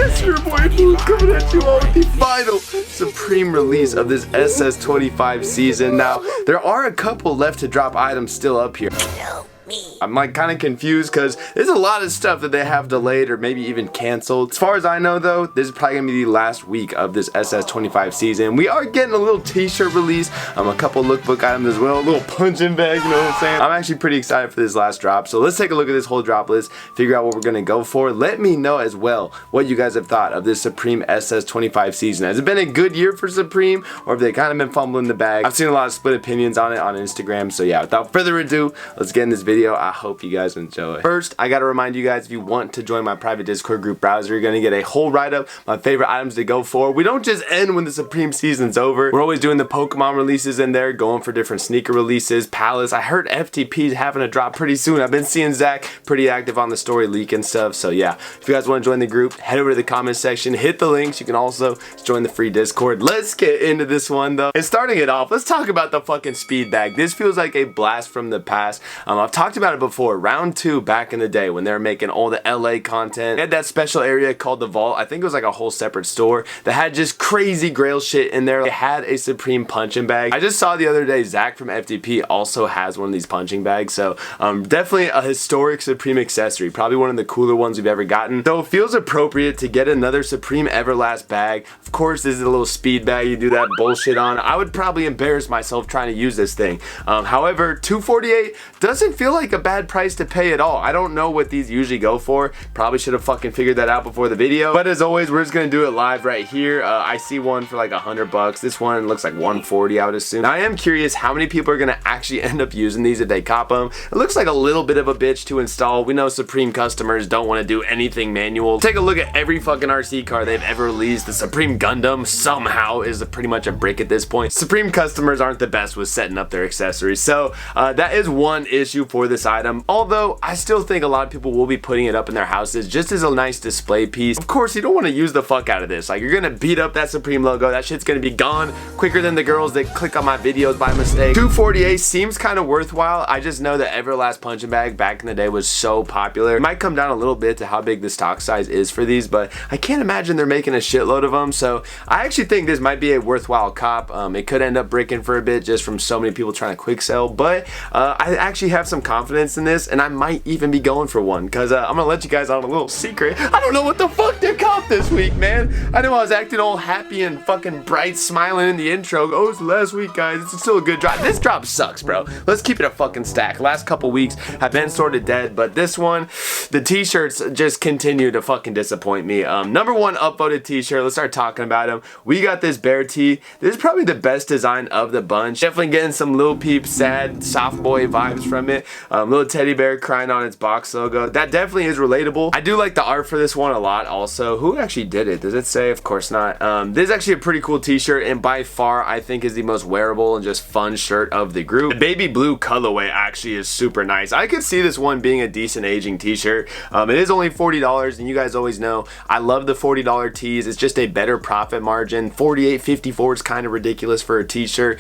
Yes, your boy Blue coming at you all with the final Supreme release of this SS25 season. Now, there are a couple left to drop items still up here. I'm like kind of confused because there's a lot of stuff that they have delayed or maybe even canceled. As far as I know though, this is probably gonna be the last week of this SS25 season. We are getting a little t-shirt release, a couple lookbook items as well, a little punching bag, you know what I'm saying? I'm actually pretty excited for this last drop. So let's take a look at this whole drop list, figure out what we're gonna go for. Let me know as well what you guys have thought of this Supreme SS25 season. Has it been a good year for Supreme, or have they kind of been fumbling the bag? I've seen a lot of split opinions on it on Instagram. So yeah, without further ado, let's get in this video. I hope you guys enjoy. First, I gotta remind you guys, if you want to join my private Discord group browser, you're gonna get a whole write-up, my favorite items to go for. We don't just end when the Supreme season's over. We're always doing the Pokemon releases in there, going for different sneaker releases, Palace. I heard FTP's having a drop pretty soon. I've been seeing Zach pretty active on the story leak and stuff. So yeah, if you guys want to join the group, head over to the comment section, hit the links. You can also join the free Discord. Let's get into this one though. And starting it off, let's talk about the fucking speed bag. This feels like a blast from the past. I've talked about it before. Round 2 back in the day when they were making all the LA content. They had that special area called the Vault. I think it was like a whole separate store that had just crazy grail shit in there. They had a Supreme punching bag. I just saw the other day Zach from FTP also has one of these punching bags. So definitely a historic Supreme accessory. Probably one of the cooler ones we've ever gotten. So it feels appropriate to get another Supreme Everlast bag. Of course, this is a little speed bag you do that bullshit on. I would probably embarrass myself trying to use this thing. However, $248 doesn't feel like a bad price to pay at all. I don't know what these usually go for. Probably should have fucking figured that out before the video. But as always, we're just gonna do it live right here. I see one for like $100. This one looks like $140, I would assume. Now, I am curious how many people are gonna actually end up using these if they cop them. It looks like a little bit of a bitch to install. We know Supreme customers don't want to do anything manual. Take a look at every fucking RC car they've ever released. The Supreme Gundam somehow is pretty much a brick at this point. Supreme customers aren't the best with setting up their accessories. So that is one issue for this item. Although I still think a lot of people will be putting it up in their houses just as a nice display piece. Of course, you don't want to use the fuck out of this. Like, you're gonna beat up that Supreme logo. That shit's gonna be gone quicker than the girls that click on my videos by mistake. $248 seems kind of worthwhile. I just know that Everlast punching bag back in the day was so popular. It might come down a little bit to how big the stock size is for these, but I can't imagine they're making a shitload of them. So I actually think this might be a worthwhile cop. It could end up breaking for a bit just from so many people trying to quick sell, but I actually have some confidence in this, and I might even be going for one because I'm gonna let you guys on a little secret. I don't know what the fuck to cop this week, man. I know I was acting all happy and fucking bright, smiling in the intro. Oh, it's the last week, guys. It's still a good drop. This drop sucks, bro. Let's keep it a fucking stack. Last couple weeks have been sort of dead, but this one, the t-shirts just continue to fucking disappoint me. Number one upvoted t-shirt. Let's start talking about them. We got this bear tee. This is probably the best design of the bunch. Definitely getting some Lil Peep sad soft boy vibes from it. Little teddy bear crying on its box logo. That definitely is relatable. I do like the art for this one a lot also. Who actually did it? Does it say? Of course not. This is actually a pretty cool t-shirt, and by far I think is the most wearable and just fun shirt of the group. The baby blue colorway actually is super nice. I could see this one being a decent aging t-shirt. It is only $40, and you guys always know I love the $40 tees. It's just a better profit margin. $48, $54 is kind of ridiculous for a t-shirt.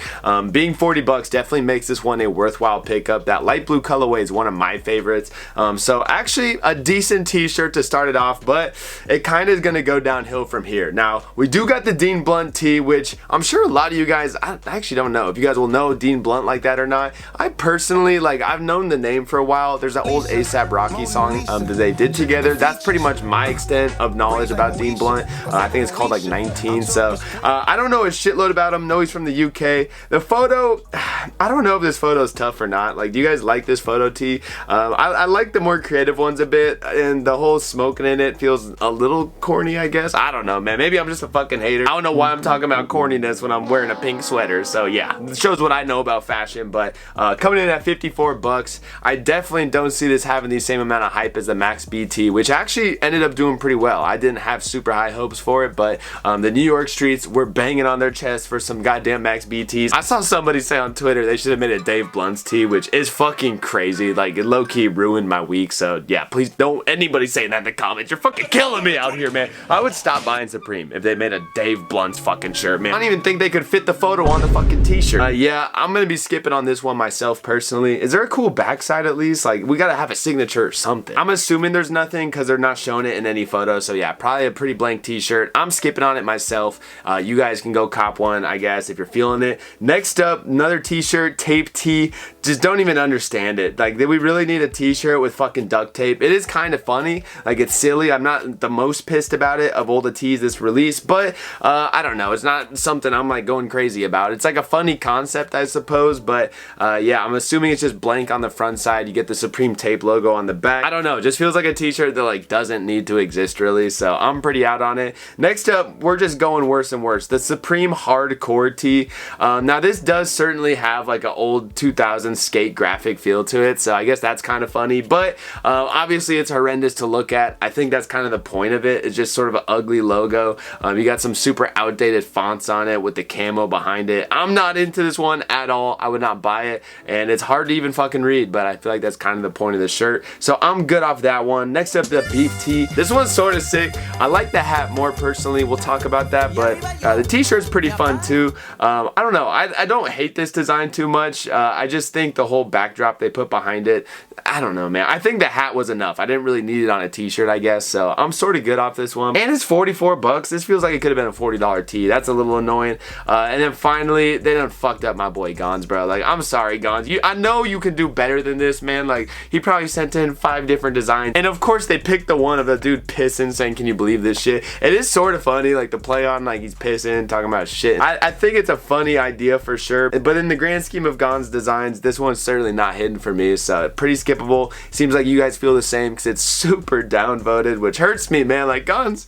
Being $40 definitely makes this one a worthwhile pickup. That light blue colorway is one of my favorites. So actually a decent t-shirt to start it off, but it kind of is going to go downhill from here. Now, we do got the Dean Blunt tee, which I'm sure a lot of you guys, I actually don't know if you guys will know Dean Blunt like that or not. I personally, like, I've known the name for a while. There's that old A$AP Rocky song that they did together. That's pretty much my extent of knowledge about Dean Blunt. I think it's called like 19. So I don't know a shitload about him. Know he's from the UK. The photo, I don't know if this photo is tough or not. Like, do you guys like this photo tee? I like the more creative ones a bit, and the whole smoking in it feels a little corny, I guess. I don't know, man. Maybe I'm just a fucking hater. I don't know why I'm talking about corniness when I'm wearing a pink sweater. So yeah, it shows what I know about fashion. But coming in at $54, I definitely don't see this having the same amount of hype as the Max BT, which actually ended up doing pretty well. I didn't have super high hopes for it, but the New York streets were banging on their chest for some goddamn Max BTs. I saw somebody say on Twitter they should have made a Dave Blunt's tee, which is fucking crazy. Like, it low-key ruined my week. So yeah, please don't anybody say that in the comments. You're fucking killing me out here, man. I would stop buying Supreme if they made a Dave Blunt's fucking shirt, man. I don't even think they could fit the photo on the fucking t-shirt. Yeah, I'm gonna be skipping on this one myself personally. Is there a cool backside at least? Like, we gotta have a signature or something. I'm assuming there's nothing because they're not showing it in any photo. So yeah, probably a pretty blank t-shirt. I'm skipping on it myself. You guys can go cop one, I guess, if you're feeling it. Next up, another t-shirt, tape tee. Just don't even understand it. Like, did we really need a t-shirt with fucking duct tape? It is kind of funny. Like, it's silly. I'm not the most pissed about it of all the tees this release, but I don't know. It's not something I'm like going crazy about. It's like a funny concept, I suppose, but yeah, I'm assuming it's just blank on the front side. You get the Supreme tape logo on the back. I don't know. It just feels like a t-shirt that like doesn't need to exist really, so I'm pretty out on it. Next up, we're just going worse and worse. The Supreme hardcore tee. Now this does certainly have like an old 2000s skate graphic feel to it, so I guess that's kind of funny, but obviously it's horrendous to look at. I think that's kind of the point of it. It's just sort of an ugly logo. You got some super outdated fonts on it with the camo behind it. I'm not into this one at all. I would not buy it, and it's hard to even fucking read, but I feel like that's kind of the point of the shirt, so I'm good off that one. Next up, the beef tee. This one's sort of sick. I like the hat more personally. We'll talk about that, but the t-shirt's pretty fun too. I don't know. I don't hate this design too much. I just think the whole backdrop they put behind it, I don't know, man. I think the hat was enough. I didn't really need it on a t-shirt, I guess, so I'm sort of good off this one. And it's 44 bucks. This feels like it could have been a $40 tee. That's a little annoying. And then finally, they done fucked up my boy Gons, bro. Like, I'm sorry, Gons. I know you can do better than this, man. Like, he probably sent in 5 different designs. And of course, they picked the one of the dude pissing, saying, "Can you believe this shit?" It is sort of funny, like the play on, like he's pissing, talking about shit. I think it's a funny idea for sure. But in the grand scheme of Gons designs, this one's certainly not hidden for me. So pretty skippable. Seems like you guys feel the same because it's super downvoted, which hurts me, man. Like, Gons,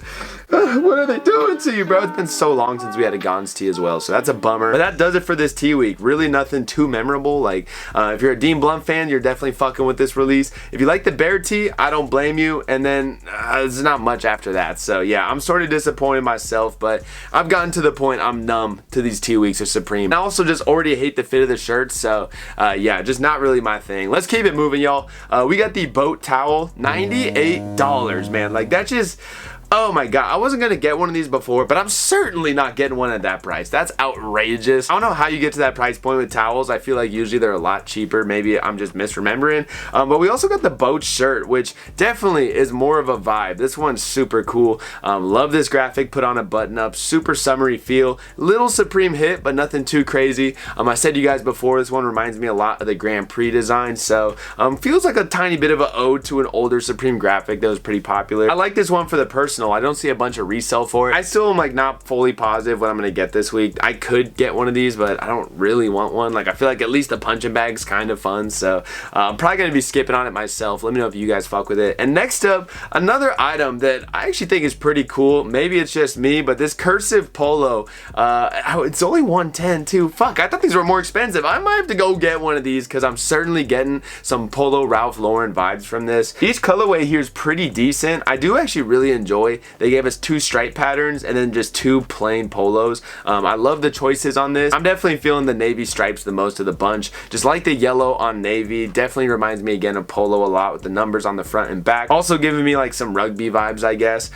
what are they doing to you, bro? It's been so long since we had a Gons tee as well, so that's a bummer. But that does it for this tee week. Really nothing too memorable. Like, if you're a Dean Blunt fan, you're definitely fucking with this release. If you like the bear tee, I don't blame you. And then there's not much after that. So yeah, I'm sort of disappointed myself, but I've gotten to the point I'm numb to these tee weeks of Supreme. I also just already hate the fit of the shirt, so yeah, just not really my thing. Let's keep it moving, y'all. We got the boat towel, $98, man. Like, that just... Oh my god, I wasn't gonna get one of these before, but I'm certainly not getting one at that price. That's outrageous. I don't know how you get to that price point with towels. I feel like usually they're a lot cheaper. Maybe I'm just misremembering. But we also got the boat shirt, which definitely is more of a vibe. This one's super cool. Love this graphic put on a button up. Super summery feel. Little Supreme hit, but nothing too crazy. I said to you guys before, this one reminds me a lot of the Grand Prix design. So feels like a tiny bit of an ode to an older Supreme graphic that was pretty popular. I like this one for the personal. I don't see a bunch of resell for it. I still am like not fully positive what I'm gonna get this week. I could get one of these, but I don't really want one. Like, I feel like at least the punching bag's kind of fun, so I'm probably gonna be skipping on it myself. Let me know if you guys fuck with it. And next up, another item that I actually think is pretty cool. Maybe it's just me, but this cursive polo, it's only $110 too. Fuck, I thought these were more expensive. I might have to go get one of these because I'm certainly getting some Polo Ralph Lauren vibes from this. Each colorway here is pretty decent. I do actually really enjoy. They gave us 2 stripe patterns and then just 2 plain polos. I love the choices on this. I'm definitely feeling the navy stripes the most of the bunch. Just like the yellow on navy. Definitely reminds me again of polo a lot with the numbers on the front and back. Also giving me like some rugby vibes, I guess.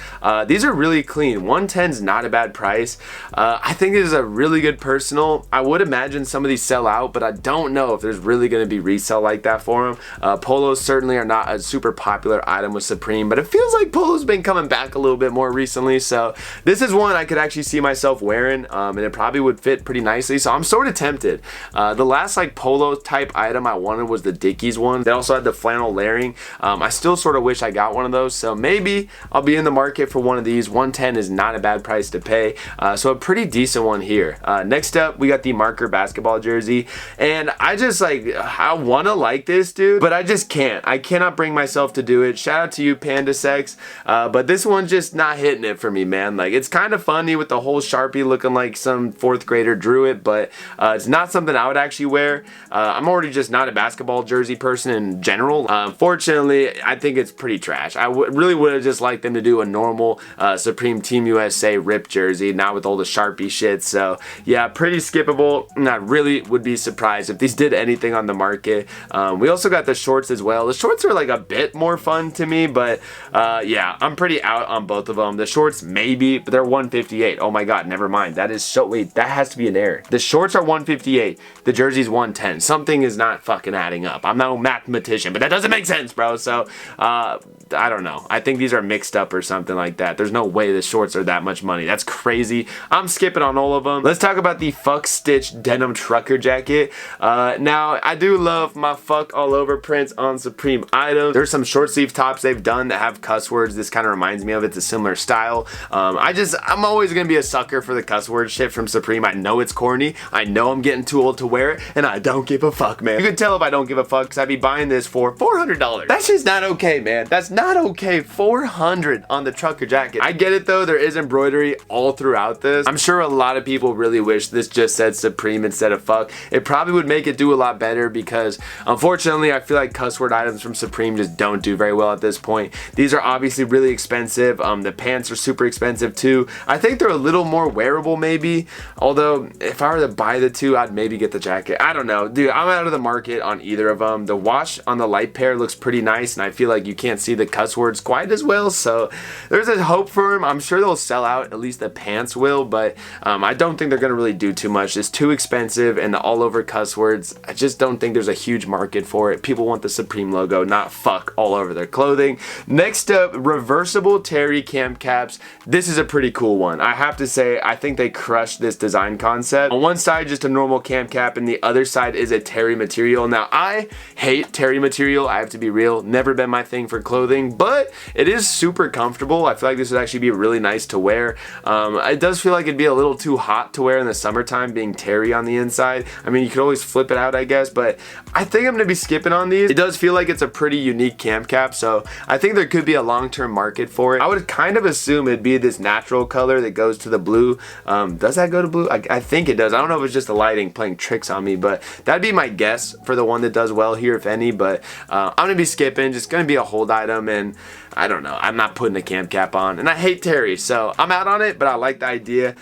These are really clean. 110 is not a bad price. I think this is a really good personal. I would imagine some of these sell out, but I don't know if there's really going to be resell like that for them. Polos certainly are not a super popular item with Supreme, but it feels like polo's been coming back a little bit more recently, so this is one I could actually see myself wearing, and it probably would fit pretty nicely, so I'm sort of tempted. The last like polo type item I wanted was the Dickies one. They also had the flannel layering. I still sort of wish I got one of those, so maybe I'll be in the market for one of these. 110 is not a bad price to pay, so a pretty decent one here. Next up, we got the marker basketball jersey, and I just like, I want to like this, dude, but I just can't. I cannot bring myself to do it. Shout out to you, Panda Sex, but this one just not hitting it for me, man. Like, it's kind of funny with the whole Sharpie looking like some 4th grader drew it, but it's not something I would actually wear. I'm already just not a basketball jersey person in general. Fortunately, I think it's pretty trash. I really would have just liked them to do a normal Supreme Team USA ripped jersey, not with all the Sharpie shit. So yeah, pretty skippable. And I really would be surprised if these did anything on the market. We also got the shorts as well. The shorts are like a bit more fun to me, but yeah, I'm pretty out on both of them. The shorts maybe, but they're 158. Oh my god, never mind. That is so, wait, that has to be an error. The shorts are 158. The jersey's 110. Something is not fucking adding up. I'm not a mathematician, but that doesn't make sense, bro. So I don't know. I think these are mixed up or something like that. There's no way the shorts are that much money. That's crazy. I'm skipping on all of them. Let's talk about the fuck stitch denim trucker jacket. Now, I do love my fuck all over prints on Supreme items. There's some short sleeve tops they've done that have cuss words. This kind of reminds me of it. It's a similar style. I'm always gonna be a sucker for the cuss word shit from Supreme. I know it's corny. I know I'm getting too old to wear it, and I don't give a fuck, man. You can tell if I don't give a fuck because I'd be buying this for $400. That's just not okay, man. That's not okay. $400 on the trucker jacket. I get it though. There is embroidery all throughout this. I'm sure a lot of people really wish this just said Supreme instead of fuck. It probably would make it do a lot better because unfortunately I feel like cuss word items from Supreme just don't do very well at this point. These are obviously really expensive. The pants are super expensive too. I think they're a little more wearable maybe, although if I were to buy the two I'd maybe get the jacket. I don't know, dude. I'm out of the market on either of them. The wash on the light pair looks pretty nice, and I feel like you can't see the cuss words quite as well, so there's a hope for them. I'm sure they'll sell out, at least the pants will, but I don't think they're gonna really do too much. It's too expensive, and the all over cuss words, I just don't think there's a huge market for it. People want the Supreme logo, not fuck all over their clothing. Next up, reversible Terry cam caps. This is a pretty cool one. I have to say, I think they crushed this design concept. On one side, just a normal cam cap, and the other side is a Terry material. Now, I hate Terry material. I have to be real. Never been my thing for clothing, but it is super comfortable. I feel like this would actually be really nice to wear. It does feel like it'd be a little too hot to wear in the summertime, being Terry on the inside. I mean, you could always flip it out, I guess, but I think I'm gonna be skipping on these. It does feel like it's a pretty unique cam cap, so I think there could be a long-term market for it. I would kind of assume it'd be this natural color that goes to the blue. Does that go to blue? I think it does. I don't know if it's just the lighting playing tricks on me, but that'd be my guess for the one that does well here, if any. But I'm gonna be skipping. Just gonna be a hold item, and I don't know. I'm not putting a cam cap on, and I hate Terry, so I'm out on it, but I like the idea.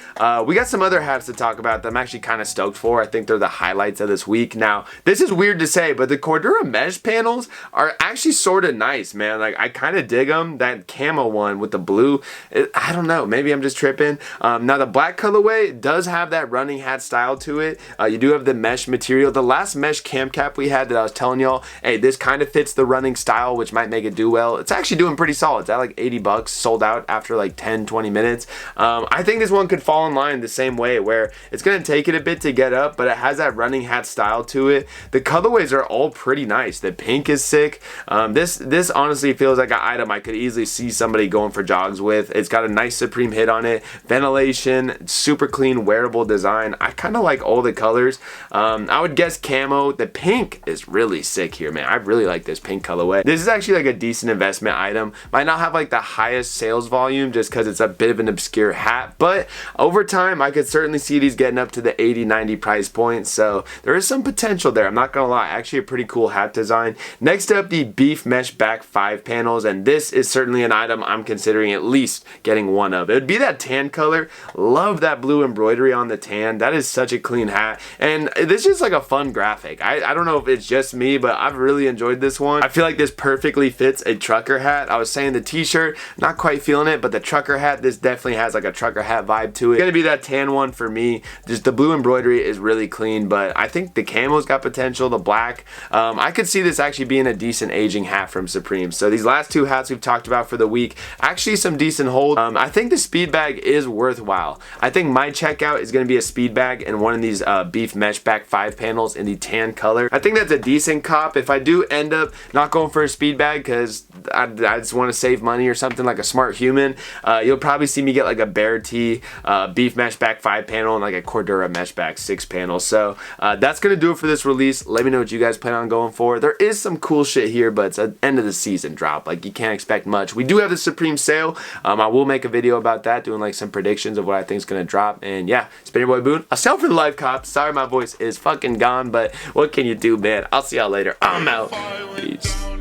We got some other hats to talk about that I'm actually kind of stoked for. I think they're the highlights of this week. Now, this is weird to say, but the Cordura mesh panels are actually sort of nice, man. Like, I kind of dig them. That camo one with the blue, I don't know. Maybe I'm just tripping. Now, the black colorway does have that running hat style to it. You do have the mesh material. The last mesh cam cap we had that I was telling y'all, hey, this kind of fits the running style, which might make it do well. It's actually doing pretty solid. It's at like $80, sold out after like 10-20 minutes. I think this one could fall in line the same way, where it's gonna take it a bit to get up, but it has that running hat style to it. The colorways are all pretty nice. The pink is sick. This honestly feels like an item I could easily see somebody going for jogs with. It's got a nice Supreme hit on it. Ventilation, super clean, wearable design. I kind of like all the colors. I would guess camo. The pink is really sick here, man. I really like this pink colorway. This is actually like a decent investment item. Might not have like the highest sales volume just because it's a bit of an obscure hat, but over time I could certainly see these getting up to the 80-90 price point, so there is some potential there. I'm not gonna lie, actually a pretty cool hat design. Next up, the beef mesh back 5 panels, and this is certainly an item I'm considering at least getting one of. It would be that tan color. Love that blue embroidery on the tan. That is such a clean hat, and this is like a fun graphic. I don't know if it's just me, but I've really enjoyed this one. I feel like this perfectly fits a trucker hat. I was saying the t-shirt, not quite feeling it, but the trucker hat, this definitely has like a trucker hat vibe to it. It's gonna be that tan one for me. Just the blue embroidery is really clean, but I think the camo's got potential. The black, I could see this actually being a decent aging hat from Supreme. So these last two hats we've talked about for the week, actually some decent hold. I think the speed bag is worthwhile. I think my checkout is gonna be a speed bag and one of these beef mesh back 5 panels in the tan color. I think that's a decent cop. If I do end up not going for a speed bag, because I just want to save money or something, like a smart human, you'll probably see me get like a Bear Tee, beef mesh back 5-panel, and like a Cordura mesh back 6-panel. So that's gonna do it for this release. Let me know what you guys plan on going for. There is some cool shit here, but it's an end of the season drop. Like, you can't expect much. We do have the Supreme sale. I will make a video about that, doing like some predictions of what I think is gonna drop. And yeah, it's been your boy Boone. I'll sell for the life, cops. Sorry my voice is fucking gone, but what can you do, man? I'll see y'all later. I'm out. Peace.